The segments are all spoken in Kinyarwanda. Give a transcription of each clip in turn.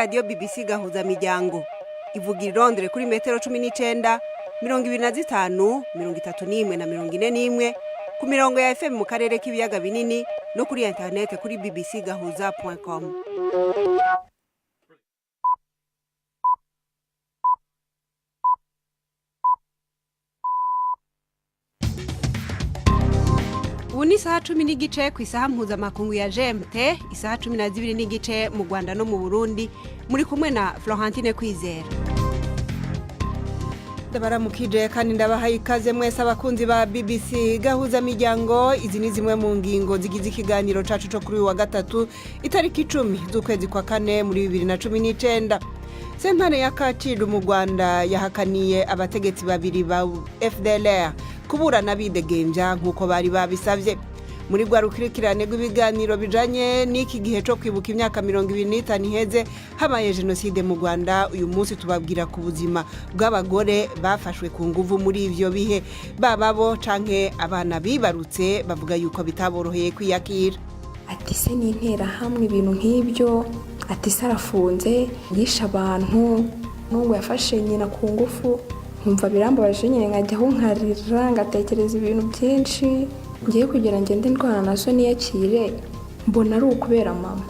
radio BBC gahuza miryango ivuga irondere kuri metero 19 25 31 na 41 ku mirongo ya FM mu karere k'ibiyaga binini no kuri internet kuri bbcgahuza.com. Ubu ni isaha 10 n'igice ku isaha mpuzamakungu ya GMT, isaha 12 n'igice mu Rwanda no mu Burundi. Muri kumwe na Florentine Kwizera. Ndabaramukije kandi ndabahaye ikaze mwese abakunzi ba BBC gahuza miryango. Izi ni zimwe mu ngingo zigize ikiganiro cacu cyo kuri wa gatatu itariki 10 z'ukwezi kwa kane muri 2019. Sentare ya Kacyiru mu Rwanda yahakaniye abategetsi babiri ba FDLR kuburana bidegembya nkuko bari babisavye. Muri gwa rukurikirane rw'ibiganiro bijanye n'iki gihe cyo kwibuka imyaka 25 iheze habaye genocide mu Rwanda, uyu munsi tubabwira ku buzima bw'abagore bafashwe ku nguvu muri ivyo bihe, bababo canke abana bibarutse bavuga yuko bitaboroheye kwiyakira. Ati se n'intera hamwe ibintu nk'ibyo, ati sarafunze yisha abantu n'ubwo yafashe nyina ku ngufu, nkumva birambabaje nyine nkajyaho nkarira ngatekereza ibintu byinshi ngiye kugira ngende ndwana nazo niyakire, mbona ari ukubera mama.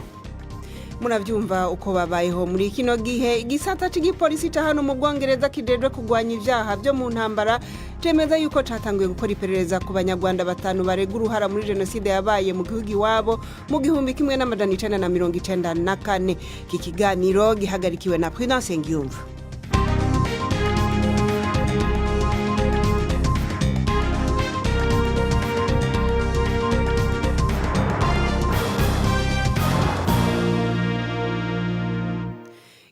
Muravyumva uko babayeho muri kino gihe. Igisata cy'igipolisi ca hano mu Bwongereza kijeje kugwanya ivyaha byo mu ntambara cemeza yuko catanguye gukora iperereza ku banyarwanda batanu barega uruhara muri genocide yabaye mu gihugu iwabo mu 1994. Iki kiganiro gihagarikiwe na Prudence Ngiyumva.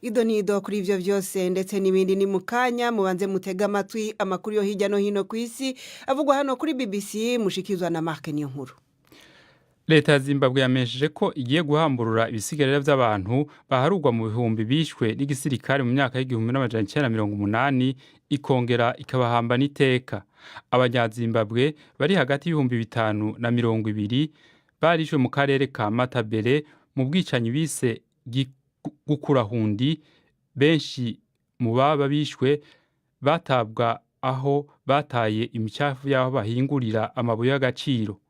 Idonido kuri ivyo vyose ndetse n'ibindi ni mukanya, mubanze mutega amatwi amakuru yo hirya no hino ku isi avugwa hano kuri BBC, mushikizwa na Mark Niyonkuru. Leta ya Zimbabwe yamesheje ko igiye guhamburura ibisigarira by'abantu baharugwa mu bihumbi bishwe n'igisirikare mu myaka y'1980 ikongera ikabahamba n'iteka. Abanyazimbabwe bari hagati y'ibihumbi 5 na 20 barishwe mu karere ka Matabele mu bwicanyi bise gukurahundi. Benshi mu baba bishwe batabwa aho bataye imicafu y'aho bahingurira amabuye y'agaciro.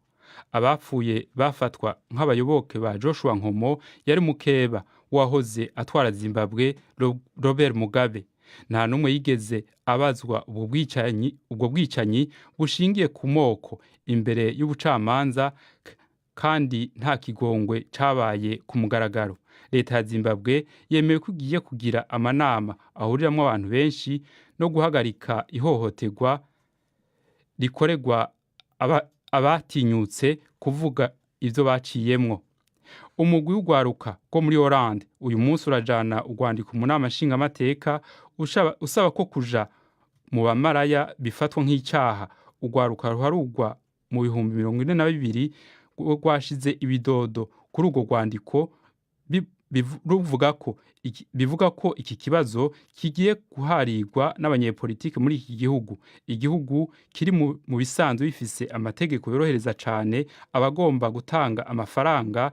Abapfuye bafatwa nk'abayoboke ba Joshua Nkomo, yari mukeba wahoze atwara Zimbabwe Robert Mugabe. Nta numwe yigeze abazwa ubwo bwicanyi bushingiye ku moko imbere y'ubucamanza, kandi nta kigongwe cabaye ku mugaragaro. Leta ya Zimbabwe yemeye ko igiye kugira amanama ahuriramwo abantu benshi no guhagarika ihohoterwa rikorerwa abatinyutse kuvuga ivyo baciyemwo. Umugwi w'ugwaruka ko muri Hollande uyu munsi urajana urwandiko mu nama nshingamateka usaba ko kuja mu bamaraya bifatwa nk'icyaha. Ugwaruka ruharugwa mu 2042 rwashize ibidodo kuri urwo rwandiko bivuga ko iki kibazo kigiye guharirwa n'abanyepolitike muri iki gihugu. Igihugu kiri mu bisanzwe bifise amategeko yorohereza cane abagomba gutanga amafaranga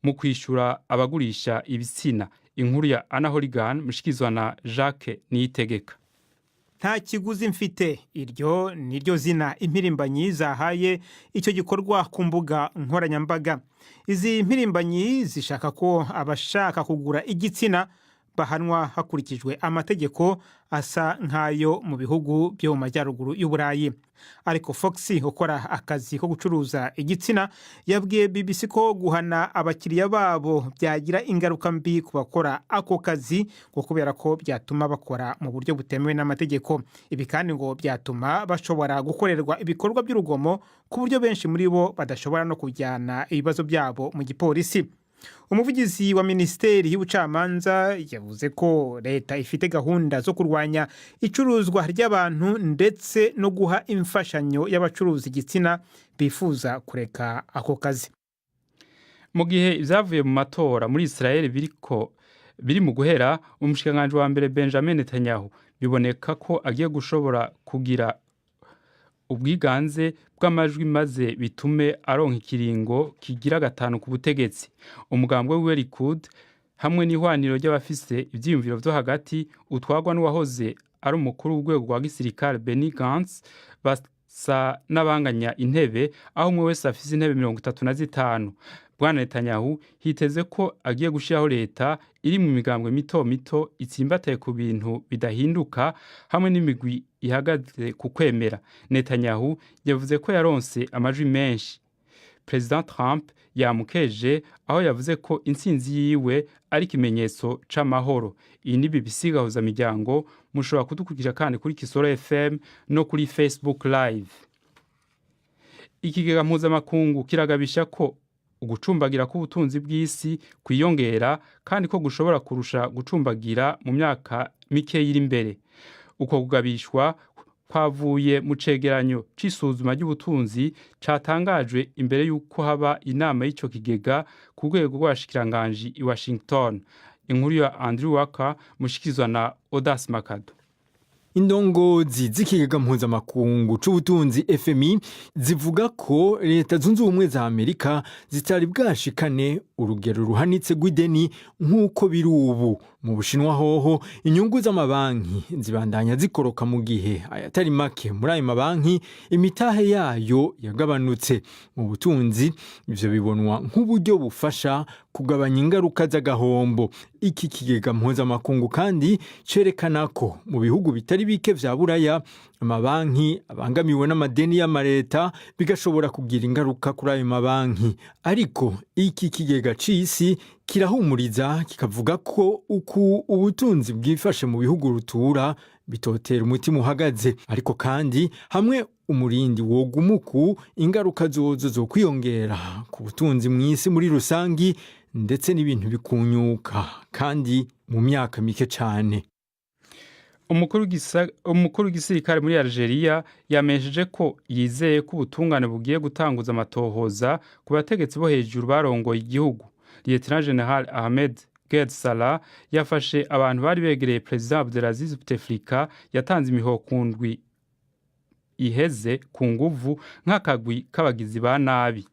mu kwishura abagurisha ibitsina. Inkuru ya Anna Holigan mushikizwa na Jacques Niyitegeka. Nta kiguzi mfite, iryo niryo zina impirimbanyi zahaye icyo gikorwa ku mbuga nkoranyambaga. Izi mpirimbanyi zishaka ko abashaka kugura igitsina bahanwa hakurikijwe amategeko asa nk'ayo mu bihugu byo mu majyaruguru y'Uburayi. Ariko Fox ukora akazi ko gucuruza igitsina yabwiye BBC ko guhana abakiriya babo byagira ingaruka mbi ku bakora ako kazi, kubera ko byatuma bakora mu buryo butemewe n'amategeko. Ibi kandi ngo byatuma bashobora gukorerwa ibikorwa by'urugomo ku buryo benshi muri bo badashobora no kujyana ibibazo byabo mu gipolisi. Umuvugizi wa Minisiteri y'Ubucamanza yavuze ko leta ifite gahunda zo kurwanya icuruzwa ry'abantu ndetse no guha imfashanyo y'abacuruzi igitsina bifuza kureka ako kazi. Mu gihe ivyavuye mu matora muri Israel biri mu guhera, umushikiranganji wa mbere Benjamin Netanyahu biboneka ko agiye gushobora kugira ubwiganze bw'amajwi maze bitume aronka ikiringo kigira gatanu ku butegetsi. Umugambwe wa Likud hamwe n'ihwaniro ry'abafise ivyiyumviro vyo hagati utwagwa n'uwahoze ari umukuru w'urwego rwa gisirikare Benny Gantz basa n'abanganya intebe aho umwe wese afise intebe 35. Bwana Netanyahu hiteze ko agiye gushiraho leta iri mu migambwe mito mito itsimbataye ku bintu bidahinduka hamwe n'imigwi ihagaze ku kwemera. Netanyahu yavuze ko yaronse amajwi menshi. President Trump yamukeje aho yavuze ko intsinzi yiwe ari ikimenyetso c'amahoro. Iyi ni BBC gahuza miryango, mushobora kudukurikira kandi kuri Kisoro FM no kuri Facebook Live. Ikigega mpuzamakungu kiragabisha ko ugucumbagira k'ubutunzi bw'isi kwiyongera kandi ko gushobora kurusha gucumbagira mu myaka mike yiri imbere. Uko kugabishwa kwavuye mu cegeranyo c'isuzuma ry'ubutunzi catangajwe imbere y'uko haba inama y'ico kigega ku rwego rw'abashikiranganji i Washington. Inkuru ya Andrew Walker mushikizwa na Odas Makado. Indongozi z'ikigega mpuzamakungu c'ubutunzi FMI zivuga ko leta zunze ubumwe za Amerika zitari bwashikane urugero ruhanitse rw'ideni nk'uko biri ubu. Mu Bushinwa hoho inyungu z'amabanki zibandanya zikoroka mu gihe ayatari make muri ayo mabanki imitahe yayo yagabanutse. Mu butunzi ivyo bibonwa nk'uburyo bufasha kugabanya ingaruka z'agahombo. Iki kigega mpuzamakungu kandi cerekana ko mu bihugu bitari bike vya Buraya amabanki abangamiwe n'amadeni y'amareta bigashobora kugira ingaruka kuri ayo mabanki. Ariko iki kigega c'isi kirahumuriza kikavuga ko uku ubutunzi bwifashe mu bihugu rutura bitotera umutima uhagaze. Ariko kandi hamwe umurindi wogumuku ingaruka zozo zo kwiyongera ku butunzi mw'isi muri rusangi ndetse n'ibintu bikunyuka kandi mu myaka mike cyane. Umukuru w'igisirikare muri Algeria yamesheje ko yizeye ko ubutungane bugiye gutanguza amatohoza ku bategetsi bo hejuru barongoye igihugu. Lieutenant General Ahmed Ged Salah yafashe abantu bari begereye President Abdelaziz Bouteflika yatanze imihoho ku ndwi iheze ku nguvu nk'akagwi k'abagizi ba nabi.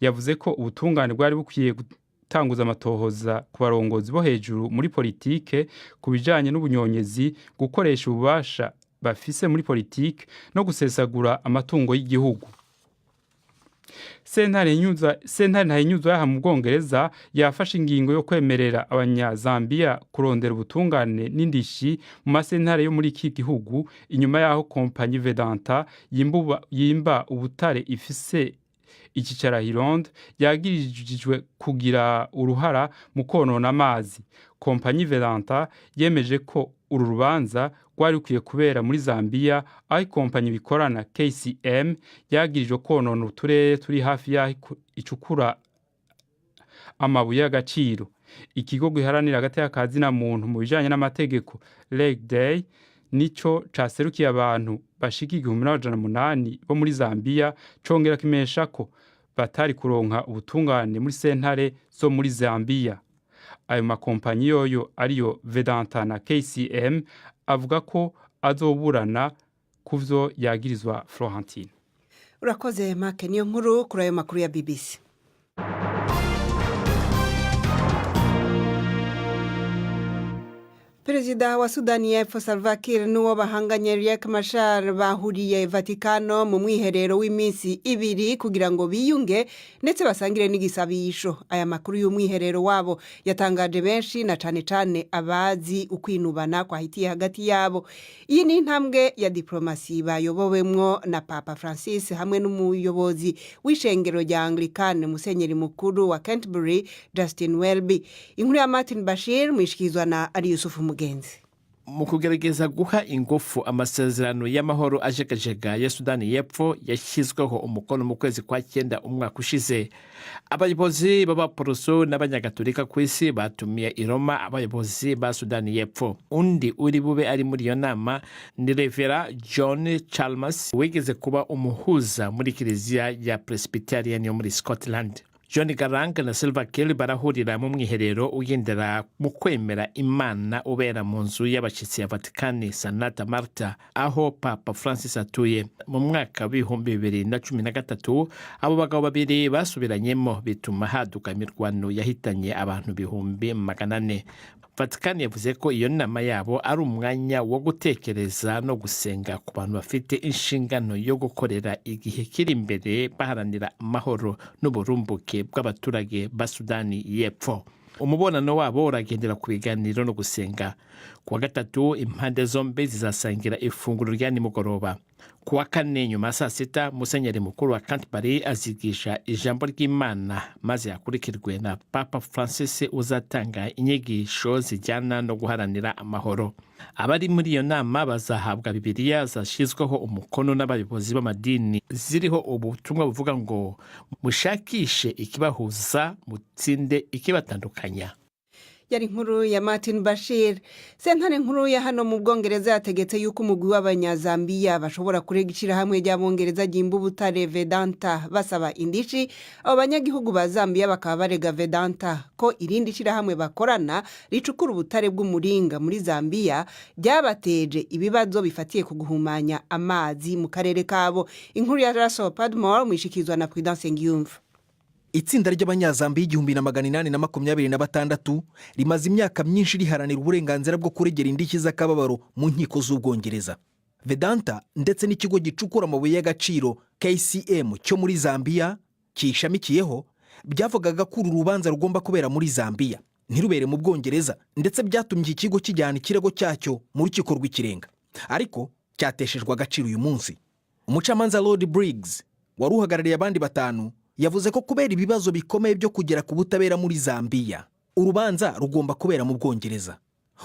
Yavuze ko ubutungane bwari bukwiye gutanguza amatohoza ku barongozi bo hejuru muri politike ku bijanye n'ubunyonyezi, gukoresha ububasha bafise muri politike no gusesagura amatungo y'igihugu. Sentare ntahinyuzwa yaha mu Bwongereza yafashe ingingo yo kwemerera abanyazambia kurondera ubutungane n'indishi mu masentare yo muri iki gihugu inyuma yaho kompanyi Vedanta yimba ubutare ifise ikicara Hironde yagirijwe kugira uruhara mu konona amazi. Kompanyi Vedanta yemeje ko uru rubanza rwari rukwiye kubera muri Zambia, aho kompanyi bikorana KCM yagirijwe konona uturere turi hafi yaho icukura amabuye y'agaciro. Ikigo giharanira agateka na muntu mu bijanye n'amategeko Leg Day nico caserukiye abantu bashika 1800 bo muri Zambia congera kimesha ko batari kuronka ubutungane muri sentare zo muri Zambia. Ayo makompanyi yoyo ariyo Vedanta na KCM avuga ko azoburana kuvyo yagirizwa Florentine. Urakoze Make, niyo nkuru kuri ayo makuru ya BBC. Perezida wa Sudani y'Epfo Salva Kiir n'uwo bahanganye Riek Machar bahuriye Vatikano mu mwiherero w'iminsi 2 kugira ngo biyunge ndetse basangire n'igisabisho. Aya makuru y'umwiherero wabo yatangaje benshi na cane abazi ukwinubana kwa hitiye hagati yabo. Iyi ni intambwe ya diplomasi bayobowemwo na Papa Francis hamwe n'umuyobozi w'ishengero rya Anglikane Musenyeri mukuru wa Canterbury Justin Welby. Inkuru ya Martin Bashir mwishikizwa na Ari Yusufu Mugenzi. Mu kugerageza guha ingufu amasezerano y'amahoro ajegajega ya Sudani y'Epfo yashyizweho umukono mu kwezi kwa 9 umwaka ushize. Abayobozi b'abaporoso n'abanyagatolika ku isi batumiye i Roma abayobozi ba Sudani y'Epfo. Undi uri bube ari muri iyo nama ni Revera John Chalmers wigeze kuba umuhuza muri kiliziya ya Presbyterian yo muri Scotland. John Garang na Salva Kiir barahurira mu mwiherero ugendera mu kwemera Imana ubera mu nzu y'abashitsi ya Vatikani Santa Marta aho Papa Francis atuye. Mu mwaka w'ibihumbi 2013 abo bagabo babiri basubiranyemo bituma haduka imirwano yahitanye abantu 400,000. Vatikani yavuze ko iyo nama yabo ari umwanya wo gutekereza no gusenga ku bantu bafite inshingano yo gukorera igihe kiri imbere baharanira amahoro n'uburumbuke bw'abaturage ba Sudani y'Epfo. Umubonano wabo uragendera ku biganiro no gusenga. Kuwa gatatu impande zombi zizasangira ifunguro rya nimugoroba. Kuwa kane nyuma saa sita Musenyeri mukuru wa Canterbury azigisha ijambo ry'Imana maze akurikirwe na Papa Francis uzatanga inyigisho zijyana no guharanira amahoro. Abari muri iyo nama bazahabwa Bibiliya zashyizweho umukono n'abayobozi b'amadini ziriho ubutumwa buvuga ngo mushakishe ikibahuza mutsinde ikibatandukanya. Yari inkuru ya Martin Bashir. Sentare nkuru ya hano mu Bwongereza yategetse yuko umugwi w'Abanyazambiya bashobora kurega ishirahamwe ry'Abongereza ryimba ubutare Vedanta basaba indishi. Abo banyagihugu ba Zambia bakaba barega Vedanta ko irindi shirahamwe bakorana ricukura ubutare bw'umuringa muri Zambia ryabateje ibibazo bifatiye ku guhumanya amazi mu karere kabo. Inkuru ya Russell Padmore mwishikizwa na Prudence Ngiyumva. Itsinda ry'Abanyazambiya 1826 rimaze imyaka myinshi riharanira uburenganzira bwo kuregera indishyi z'akababaro mu nkiko z'Ubwongereza. Vedanta ndetse n'ikigo gicukura amabuye y'agaciro KCM cyo muri Zambia kishamikiyeho byavugaga ko uru rubanza rugomba kubera muri Zambia ntirubere mu Bwongereza, ndetse byatumye ikigo kijyana ikirego cyacyo mu rukiko rw'ikirenga, ariko cyateshejwe agaciro uyu munsi. Umucamanza Lord Briggs wari uhagarariye abandi batanu yavuze ko kubera ibibazo bikomeye byo kugera ku butabera muri Zambia urubanza rugomba kubera mu Bwongereza.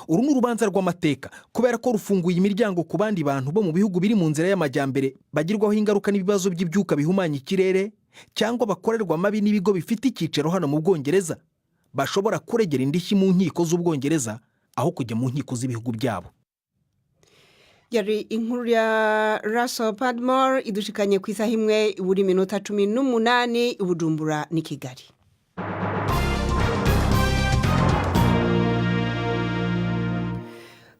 Uru ni urubanza rw'amateka kubera ko rufunguye imiryango ku bandi bantu bo mu bihugu biri mu nzira y'amajyambere bagirwaho ingaruka n'ibibazo by'ibyuka bihumanya ikirere cyangwa bakorerwa mabi n'ibigo bifite icyicaro hano mu Bwongereza bashobora kuregera indishyi mu nkiko z'Ubwongereza aho kujya mu nkiko z'ibihugu byabo. Yari inkuru ya Russell Padmore idushikanye ku isaha imwe buri minota 18 Bujumbura ni Kigali.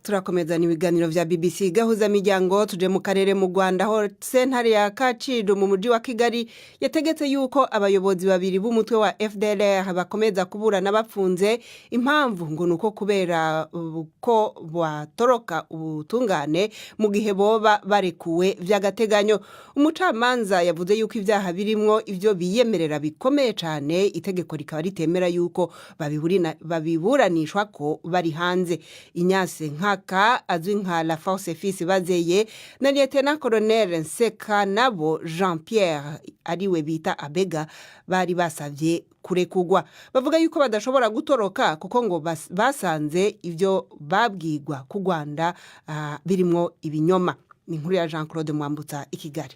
Turakomeza n'ibiganiro vya BBC gahuza miryango tuje mu karere mu Rwanda ho sentare ya Kacyiru mu mujyi wa Kigali yategetse yuko abayobozi babiri b'umutwe wa FDLR bakomeza kuburana bapfunze. Impamvu ngo nuko kubera ko batoroka ubutungane mu gihe boba barekuwe vy'agateganyo. Umucamanza yavuze yuko ivyaha birimwo ivyo biyemerera bikomeye cyane, itegeko rikaba ritemera yuko babiburanishwa ko bari hanze. Inyase Nkaka azwi nka La Force Fils Bazeye na Lieutenant Colonel Nseka nabo Jean Pierre ariwe bita Abega bari basavye kurekugwa. Bavuga yuko badashobora gutoroka kuko ngo basanze ivyo babwirwa ku Rwanda birimwo ibinyoma. Ni inkuru ya Jean Claude Mwambutsa i Kigali.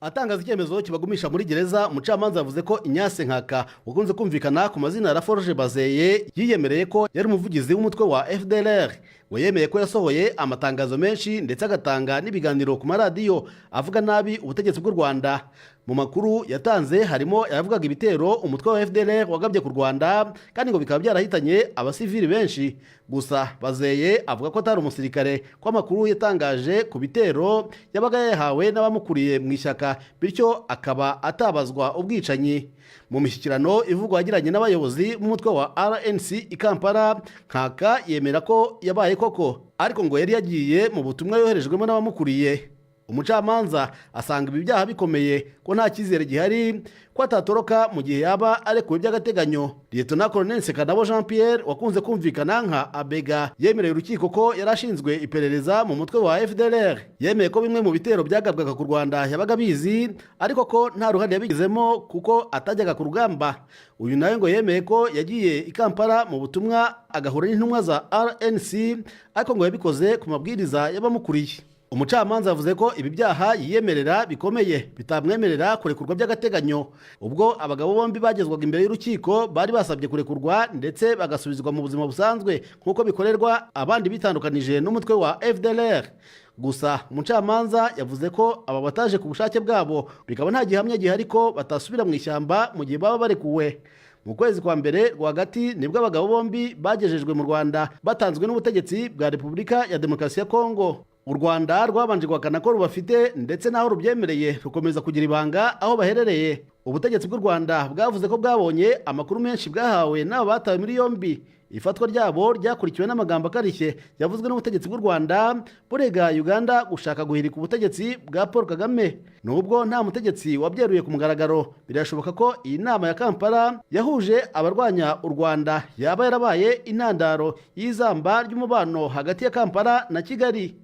Atangaza icyemezo kibagumisha muri gereza, umucamanza yavuze ko Inyase Nkaka wakunze kumvikana ku mazina ya La Forge Bazeye yiyemereye ko yari umuvugizi w'umutwe wa FDLR. We yemeye ko yasohoye amatangazo menshi ndetse agatanga n'ibiganiro ku maradiyo avuga nabi ubutegetsi bw'u Rwanda. Mu makuru yatanze harimo yavugaga ibitero umutwe wa FDLR wagabye ku Rwanda kandi ngo bikaba byarahitanye abasivili benshi. Gusa Bazeye avuga ko atari umusirikare, ko amakuru yatangaje ku bitero yabaga yahawe n'abamukuriye mu ishyaka, bityo akaba atabazwa ubwicanyi. Mu mishyikirano ivugwa yagiranye n'abayobozi b'umutwe wa RNC i Kampala, Nkaka yemera ko yabaye koko, ariko ngo yari yagiye mu butumwa yoherejwemo n'abamukuriye. Umucamanza asanga ibi byaha bikomeye, ko nta cyizere gihari ko atatoroka mu gihe yaba arekuwe by'agateganyo. Lieutenant Colonel Nseka nabo Jean Pierre wakunze kumvikana nka Abega yemereye urukiko ko yarashinzwe iperereza mu mutwe wa FDLR. Yemeye ko bimwe mu bitero byagabwaga ku Rwanda yabaga bizi, ariko ko nta ruhare yabigizemo kuko atajyaga ku rugamba. Uyu nawe ngo yemeye ko yagiye i Kampala mu butumwa agahura n'intumwa za RNC, ariko ngo yabikoze ku mabwiriza y'abamukuriye. Umucamanza yavuze ko ibi byaha yiyemerera bikomeye bitamwemerera kurekurwa by'agateganyo. Ubwo abagabo bombi bagezwaga imbere y'urukiko bari basabye kurekurwa ndetse bagasubizwa mu buzima busanzwe nk'uko bikorerwa abandi bitandukanije n'umutwe wa FDLR. gusa umucamanza yavuze ko aba bataje ku bushake bwabo bikaba nta gihamya gihari ko batasubira mu ishyamba mu gihe baba barekuwe. Mu kwezi kwa mbere rwagati nibwo abagabo bombi bagejejwe mu Rwanda batanzwe n'ubutegetsi bwa Repubulika ya Demokarasi ya Kongo. U Rwanda rwabanje guhakana ko rubafite ndetse n'aho rubyemereye rukomeza kugira ibanga aho baherereye. Ubutegetsi bw'u Rwanda bwavuze ko bwabonye amakuru menshi bwahawe n'abo batawe muri yombi. Ifatwa ryabo ryakurikiwe n'amagambo akarishye yavuzwe n'ubutegetsi bw'u Rwanda burega Uganda gushaka guhirika ubutegetsi bwa Paul Kagame. Nubwo nta mutegetsi wabyeruye ku mugaragaro, birashoboka ko iyi nama ya Kampala yahuje abarwanya u Rwanda yaba yarabaye intandaro y'izamba ry'umubano hagati ya Kampala na Kigali.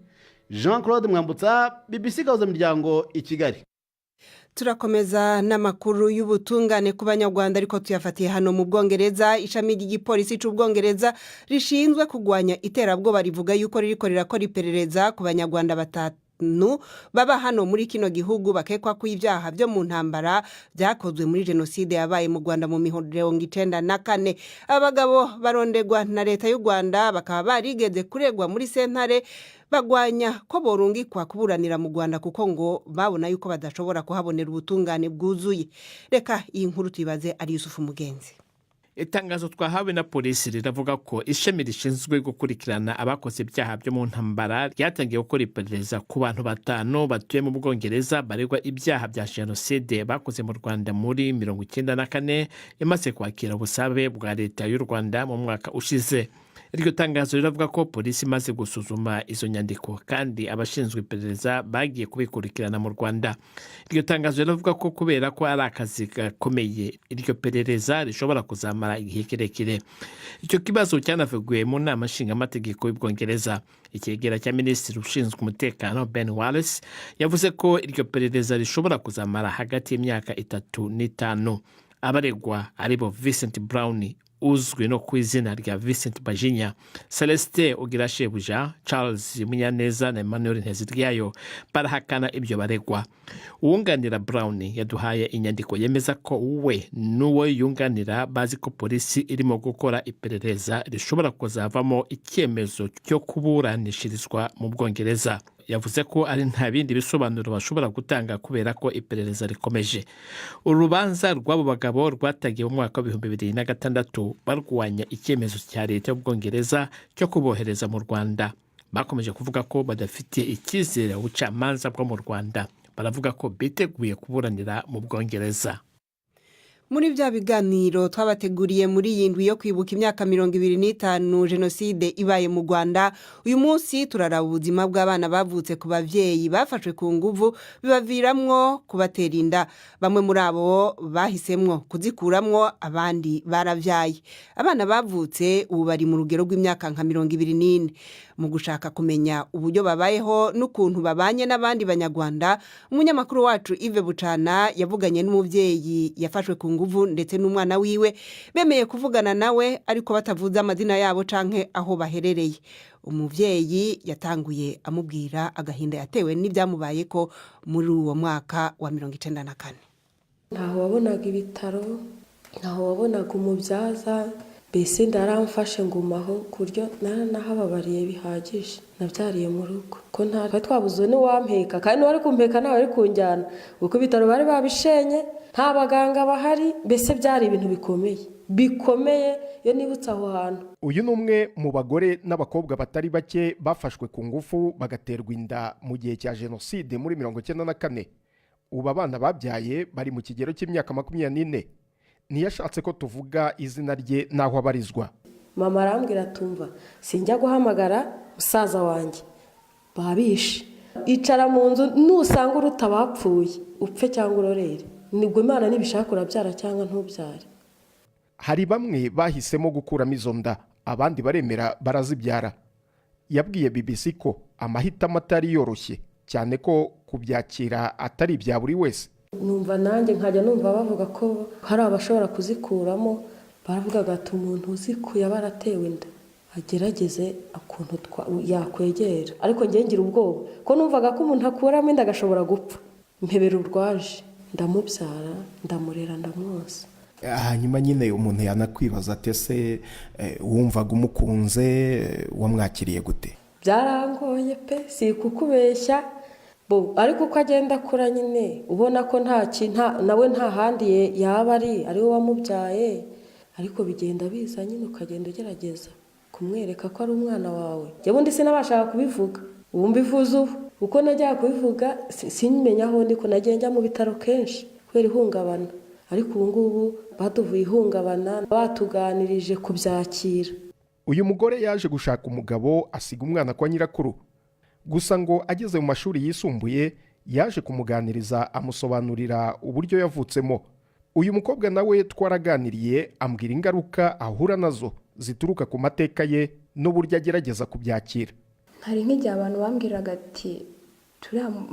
Jean-Claude Mwambutsa, BBC Gahuza Miryango, i Kigali. Turakomeza n'amakuru y'ubutungane ku banyarwanda ariko tuyafatiye hano mu Bwongereza. Ishami ry'igipolisi cy'Ubwongereza rishinzwe kugwanya iterabwoba rivuga yuko ririko rirakora iperereza ku banyarwanda batatu baba hano muri kino gihugu bakekwa ku ibyaha byo mu ntambara byakozwe muri jenoside yabaye mu Rwanda mu 1994. Abagabo barondegwa na leta y'u Rwanda bakaba barigeze kuregwa muri sentare bagwanya ko borungikwa kuburanira mu Rwanda kuko ngo babona yuko badashobora kuhabonera ubutungane bwuzuye. Reka iyi nkuru tuyibaze ari Yusufu Mugenzi. Itangazo twahawe na polisi riravuga ko ishami rishinzwe gukurikirana abakoze ibyaha byo mu ntambara ryatangiye gukora iperereza ku bantu batanu batuye mu Bwongereza baregwa ibyaha bya jenoside bakoze mu Rwanda muri 1994 imaze kwakira ubusabe bwa leta y'u Rwanda mu mwaka ushize. Iryo tangazo riravuga ko polisi imaze gusuzuma izo nyandiko kandi abashinzwe iperereza bagiye kubikurikirana mu Rwanda. Iryo tangazo riravuga ko kubera ko ari akazi gakomeye iryo perereza rishobora kuzamara igihe kirekire. Icyo kibazo cyanavugiwe mu nama nshingaamategeko y'Ubwongereza. Ikigera cya minisitiri ushinzwe umutekano Ben Wallace yavuze ko iryo perereza rishobora kuzamara hagati y'imyaka 3 n'5. Abaregwa aribo Vincent Brown uzwi no ku izina rya Vincent Bajinya, Celestin Ugirashebuja, Charles Munyaneza na Emmanuel Nteziryayo barahakana ibyo baregwa. Uwunganira Brown yaduhaye inyandiko yemeza ko we n'uwo yunganira bazi ko polisi irimo gukora iperereza rishobora kuzavamo icyemezo cyo kuburanishirizwa mu Bwongereza. Yavuze ko ari nta bindi bisobanuro bashobora gutanga kubera ko iperereza rikomeje. Urubanza rw'abo bagabo rwatangiye mu mwaka wa 2006 barwanya icyemezo cya leta y'Ubwongereza cyo kubohereza mu Rwanda. Bakomeje kuvuga ko badafite icyizere ubucamanza bwo mu Rwanda. Baravuga ko biteguye kuburanira mu Bwongereza. Muri bya biganiro twabateguriye muri yindwi yo kwibuka imyaka 25 jenoside ibaye mu Rwanda, uyu munsi turaraba ubuzima bw'abana bavutse ku bavyeyi bafashwe ku nguvu bibaviramwo kubatera inda. Bamwe muri abo bahisemwo kuzikuramwo, abandi baravyaye. Abana bavutse ubu bari mu rugero rw'imyaka nka 24. Mu gushaka kumenya uburyo babayeho n'ukuntu babanye n'abandi banyarwanda, umunyamakuru wacu Yves Bucana yavuganye n'umuvyeyi yafashwe ku nguvu ndetse n'umwana wiwe, bemeye kuvugana nawe ariko batavuze amazina yabo canke aho baherereye. Umuvyeyi yatanguye amubwira agahinda yatewe n'ibyamubaye ko muri uwo mwaka wa 1994. Ntaho wabonaga ibitaro, ntaho wabonaga umubyaza, bese ndaramfashe ngumaho kuryo nahababariye bihagije. Nabyariye mu rugo ko nta twabuze n'uwampeka kandi wari kumpeka nawe ari kunjyana uko ibitaro bari babishenye, nta baganga bahari, bese byari ibintu bikomeye yo nibutsa aho hantu. Uyu ni umwe mu bagore n'abakobwa batari bake bafashwe ku ngufu bagaterwa inda mu gihe cya jenoside muri 1994. Ubu abana babyaye bari mu kigero cy'imyaka 24. Ntiyashatse ko tuvuga izina rye naho abarizwa. Mama arambwira tumva sinjya guhamagara musaza wanjye babishe, icara mu nzu nusanga uruta bapfuye upfe cyangwa urorere, nibwo Imana nibishaka urabyara cyangwa ntubyare. Hari bamwe bahisemo gukuramo izo nda, abandi baremera barazibyara. Yabwiye BBC ko amahitamo atari yoroshye cyane ko kubyakira atari ibya buri wese. Numva nanjye nkajya numva bavuga ko hari abashobora kuzikuramo, baravuga ati umuntu uzikuye baratewe inda agerageze akuntu yakwegera, ariko ngiye ngira ubwoba ko numvaga ko umuntu akuramo inda agashobora gupfa. Mpebera urwaje ndamubyara ndamurera ndamwosa. Hanyuma nyine umuntu yanakwibaza ate se wumvaga umukunze wamwakiriye gute? byarangoye pe si kukubeshya ariko uko agenda akura nyine ubona ko nawe nta handi yaba ari we wamubyaye, ariko bigenda biza nyine ukagenda ugerageza kumwereka ko ari umwana wawe. njye bundi sinabashaga kubivuga, ubu mbivuze ubu uko najyaga kubivuga sinyimenya aho ndi ko nagiye njya mu bitaro kenshi kubera ihungabana, ariko ubu ngubu baduvuye ihungabana batuganirije kubyakira. uyu mugore yaje gushaka umugabo asiga umwana kwa nyirakuru, gusa ngo ageze mu mashuri yisumbuye yaje kumuganiriza amusobanurira uburyo yavutsemo. uyu mukobwa nawe twaraganiriye ambwira ingaruka ahura nazo zituruka ku mateka ye n'uburyo agerageza kubyakira. hari nk'igihe abantu bambwiraga ati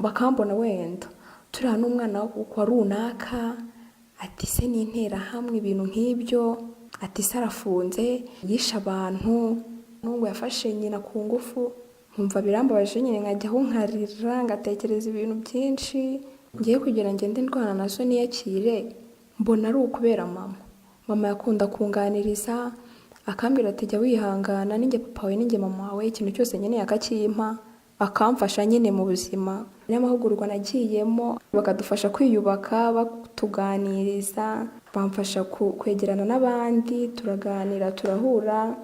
bakambona wenda turiya n'umwana wa runaka, ati se n'interahamwe ibintu nk'ibyo, ati se arafunze yishe abantu n'ubwo yafashe nyina ku ngufu. nkumva birambabaje nyine nkajyaho nkarira ngatekereza ibintu byinshi ngiye kugira ngende ndwana nazo niyakire. mbona ari ukubera mama yakunda kunganiriza akambwira ati jya wihangana, ninjye papa wawe ninjye mama wawe, ikintu cyose nkeneye akakimpa, akamfasha nyine mu buzima. n'amahugurwa nagiyemo bakadufasha kwiyubaka batuganiriza, bamfasha kwegerana n'abandi, turaganira turahura.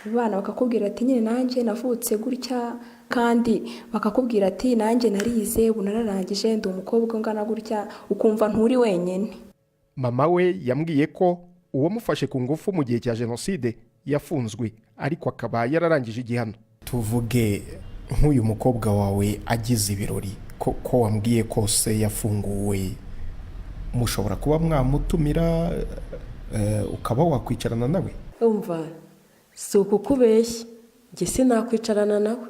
abana bakakubwira ati nyine nanjye navutse gutya, kandi bakakubwira ati nanjye narize ubu nararangije ndi umukobwa ungana gutya, ukumva nturi wenyine. mama we yambwiye ko uwamufashe ku ngufu mu gihe cya jenoside yafunzwe ariko akaba yararangije igihano. tuvuge nk'uyu mukobwa wawe agize ibirori ko wambwiye kose yafunguwe, mushobora kuba mwamutumira ukaba wakwicarana nawe? umva si ukukubeshya, njye sinakwicarana nawe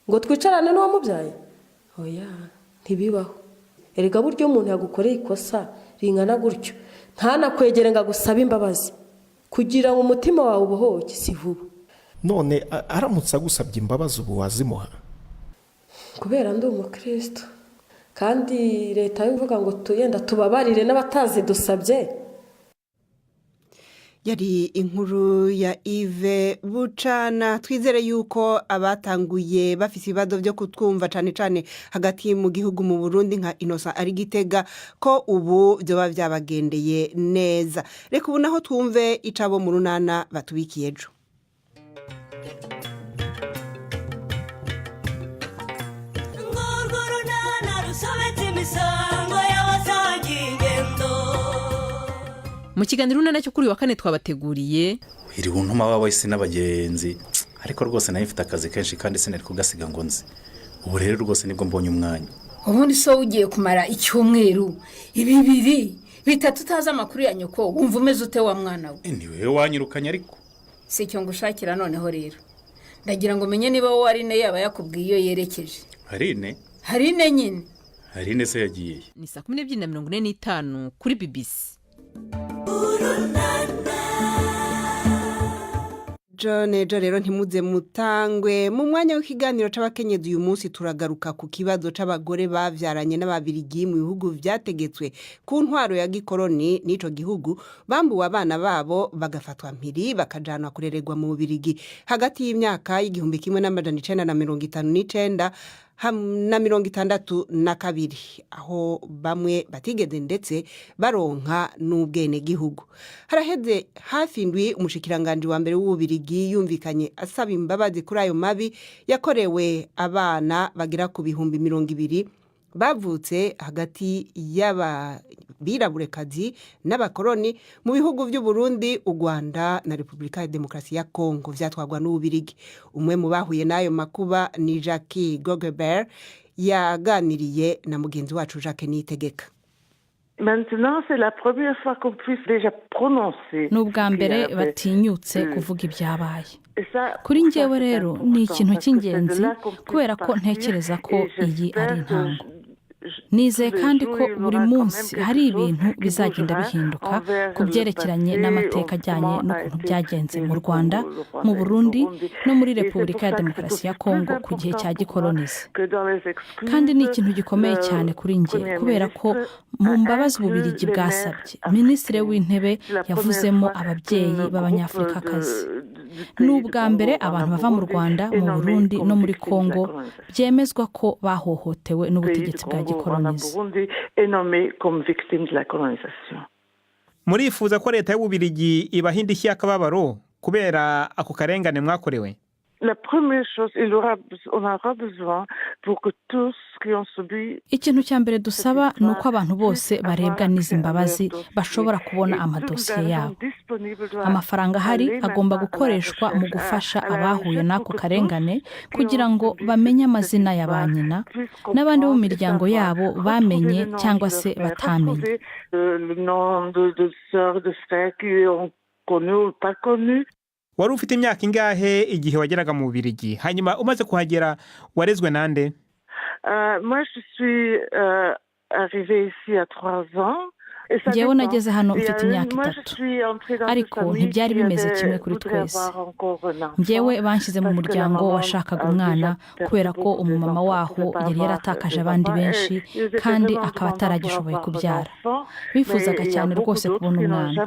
ngo twicarane n'uwamubyaye, oya ntibibaho. erega buryo umuntu yagukoreye ikosa ringana gutyo ntanakwegere ngo agusabe imbabazi kugira ngo umutima wawe ubohoke si vuba. none aramutse agusabye imbabazi ubu wazimuha? kubera ndi umukristo kandi leta ivuga ngo tuyenda tubabarire n'abatazi dusabye. yari inkuru ya Yves Bucana. twizere yuko abatanguye bafite ibibazo byo kutwumva cyane cyane hagati mu gihugu mu Burundi nka Innocent ari Gitega ko ubu byoba byabagendeye neza. reka ubu naho twumve icabo mu runana batubikiye ejo. mu kiganiro runana cyo kuri uyu wa kane twabateguriye iri buntuma w'abahisi n'abagenzi, ariko rwose nayo ifite akazi kenshi kandi sinari kugasiga ngo nzi. ubu rero rwose nibwo mbonye umwanya. ubundi so ugiye kumara icyumweru 2 3 utazi amakuru ya nyoko, wumva umeze ute wa mwana we? ni wewe wanyirukanye ariko si cyo ngushakira. noneho rero ndagira ngo menye niba wowe ari ne yaba yakubwiye iyo yerekeje. hari ne nyine. hari ne se yagiye. ni 12:45 kuri BBC. John ejo rero ntimuze mutangwe. mu mwanya w'ikiganiro c'abakenyezi uyu munsi turagaruka ku kibazo c'abagore bavyaranye n'ababirigi mu bihugu vyategetswe ku ntwaro ya gikoroni n'ico gihugu, bambuwe abana babo bagafatwa mpiri bakajanwa kurererwa mu Bubirigi hagati y'imyaka y'igihumbi kimwe n'amajana 1959 na 1962, aho bamwe batigeze ndetse baronka n'ubwene gihugu. haraheze hafi indwi umushikiranganje wa mbere w'Ububirigi yumvikanye asaba imbabazi kuri ayo mabi yakorewe abana bagira ku bihumbi 200 bavutse hagati y'abiraburekazi n'abakoroni mu bihugu by'u Burundi, u Rwanda na Repubulika ya Demokarasi ya Kongo vyatwagwa n'Ububirigi. umwe mu bahuye n'ayo makuba ni Jackie Gogebert, yaganiriye na mugenzi wacu Jacques Niyitegeka. Maintenant c'est la première fois qu'on puisse déjà prononcer. n'ubwa mbere batinyutse kuvuga ibyabaye. kuri njyewe rero ni ikintu cy'ingenzi kubera ko ntekereza ko iyi ari intango. nizeye kandi ko buri munsi hari ibintu bizagenda bihinduka ku byerekeranye n'amateka ajyanye n'ukuntu byagenze mu Rwanda, mu Burundi no muri Repubulika ya Demokarasi ya Kongo ku gihe cya gikolonize. Kandi ni ikintu gikomeye cyane kuri njye kubera ko mu mbabazi Ububiligi bwasabye, Minisitiri w'Intebe yavuzemo ababyeyi b'Abanyafurikakazi. Ni ubwa mbere abantu bava mu Rwanda, mu Burundi no muri Kongo byemezwa ko bahohotewe n'ubutegetsi bwa gikolonize. Murifuza ko leta y'Ububiligi ibaha indishyi y'akababaro kubera ako karengane mwakorewe? Ikintu cya mbere dusaba ni uko abantu bose barebwa n'izi mbabazi bashobora kubona amadosiye yabo. Amafaranga ahari agomba gukoreshwa mu gufasha abahuye n'ako karengane kugira ngo bamenye amazina ya ba nyina n'abandi bo mu miryango yabo bamenye cyangwa se batamenye. Wari ufite imyaka ingahe igihe wageraga mu Bubiligi? Hanyuma umaze kuhagera warezwe nande? Moi je suis arrivée ici à 3 ans. Njyewe nageze hano mfite imyaka 3 ariko ntibyari bimeze kimwe kuri twese. Njyewe banshyize mu muryango washakaga umwana kubera ko umumama waho yari yaratakaje abandi benshi kandi akaba ataragishoboye kubyara. Bifuzaga cyane rwose kubona umwana,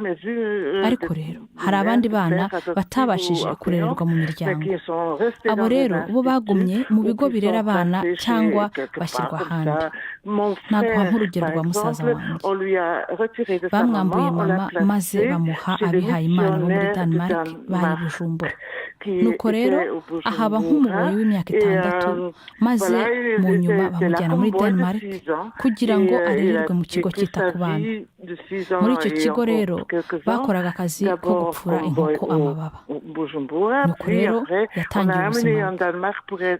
ariko rero hari abandi bana batabashije kurererwa mu miryango. Abo rero bo bagumye mu bigo birera abana cyangwa bashyirwa ahandi. Naguha nk'urugero rwa musaza wanjye. Bamwambuye mama maze bamuha abihaye Imana bo muri Denmark bari Bujumbura. Nuko rero ahaba nk'umuboyi w'imyaka 6 maze mu nyuma bamujyana muri Denmark kugira ngo arererwe mu kigo cyita ku bana. Muri icyo kigo rero bakoraga akazi ko gupfura inkoko amababa. Nuko rero yatangiye ubuzima,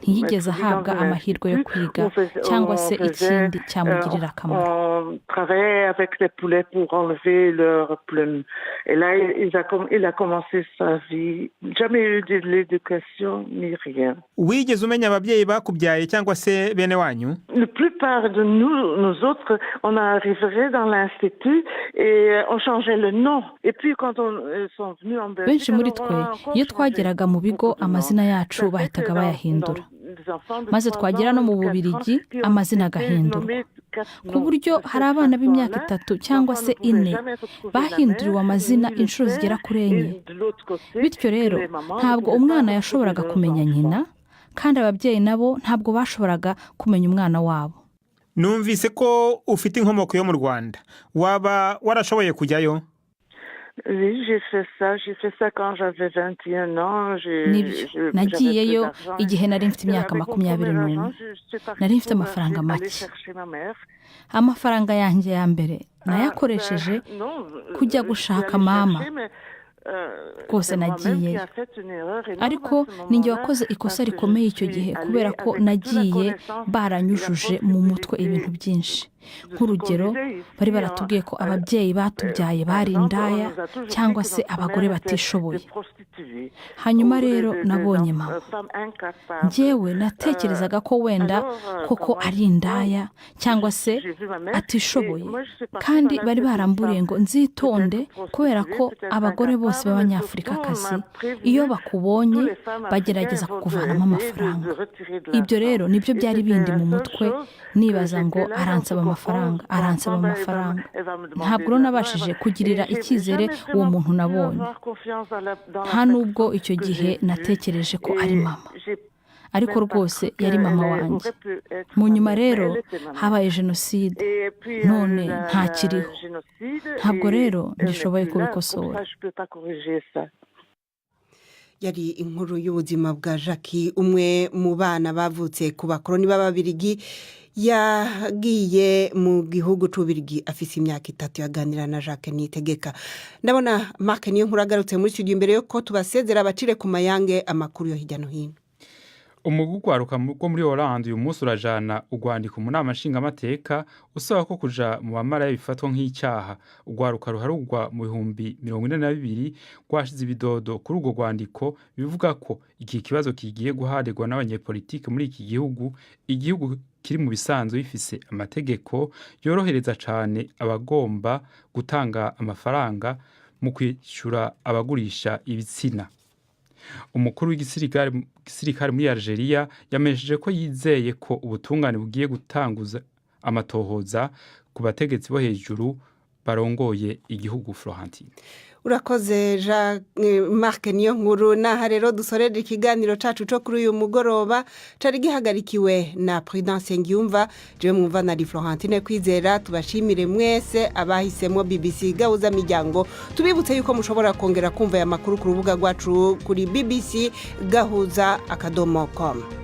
ntiyigeze ahabwa amahirwe yo kwiga cyangwa se ikindi cyamugirira akamaro. Poulets pour enlever leurs plumes. Et là, il a commencé sa vie. Jamais eu de l'éducation ni rien. Wigeze umenya ababyeyi bakubyaye cyangwa se bene wanyu? La plupart de nous autres, on arriverait dans l'institut et on changeait le nom. Et puis quand on sont venus en Belgique, benshi muri twe iyo twageraga mu bigo amazina yacu bahitaga bayahindura. Maze twagera no mu Bubiligi amazina agahindurwa, ku buryo hari abana b'imyaka 3 cyangwa se 4 bahinduriwe amazina inshuro zigera kuri 4. Bityo rero ntabwo umwana yashoboraga kumenya nyina kandi ababyeyi nabo ntabwo bashoboraga kumenya umwana wabo. Numvise ko ufite inkomoko yo mu Rwanda. Waba warashoboye kujyayo? Oui, j'ai fait ça quand j'avais 21 ans. Nagiyeyo igihe nari mfite imyaka 21. Nari mfite amafaranga make. Amafaranga yanjye ya mbere nayakoresheje kujya gushaka mama. Rwose nagiye, ariko ninjye wakoze ikosa rikomeye icyo gihe kubera ko nagiye baranyujuje mu mutwe ibintu byinshi. Nk'urugero bari baratubwiye ko ababyeyi batubyaye bari indaya cyangwa se abagore batishoboye. Hanyuma rero nabonye mama, njyewe natekerezaga ko wenda koko ari indaya cyangwa se atishoboye, kandi bari baramburiye ngo nzitonde kubera ko abagore bose b'Abanyafurikakazi iyo bakubonye bagerageza kukuvanamo amafaranga. Ibyo rero nibyo byari bindi mu mutwe, nibaza ngo aransaba amafaranga. Ntabwo nabashije kugirira icyizere uwo muntu nabonye, nta nubwo icyo gihe natekereje ko ari mama, ariko rwose yari mama wanjye. Mu nyuma rero habaye jenoside, none ntakiriho, ntabwo rero ndishoboye kubikosora. Yari inkuru y'ubuzima bwa Jackie, umwe mu bana bavutse ku bakoloni b'Ababiligi yagiye mu gihugu cy'Ububirigi afise imyaka 3. yaganira na Jacques Niyitegeka. Ndabona Mark niyo nkuru agarutse muri studio imbere yo ko tubasezera abacire ku mayange amakuru yo hirya no hino. umugwi ugwaruka rwo muri Hollande uyu munsi urajana urwandiko mu nama nshingamateka usaba ko kuja mu bamaraya bifatwa nk'icyaha. Urwaruka ruharugwa mu bihumbi 42 rwashize ibidodo kuri urwo rwandiko bivuga ko iki kibazo kigiye guharirwa n'abanyepolitike muri iki gihugu, igihugu kiri mu bisanzwe bifise amategeko yorohereza cane abagomba gutanga amafaranga mu kwishura abagurisha ibitsina. Umukuru w'igisirikare muri Algeria yamenyesheje ko yizeye ko ubutungane bugiye gutanguza amatohoza ku bategetsi bo hejuru barongoye igihugu. Florentine urakoze Marc niyo nkuru. Naha rero dusorera ikiganiro cacu cyo kuri uyu mugoroba cari gihagarikiwe na Prudence Ngiyumva, jewe mwumva na Florentine Kwizera. Tubashimire mwese abahisemo BBC gahuza miryango. Tubibutse yuko mushobora kongera kumva aya makuru ku rubuga rwacu kuri bbc gahuza.com.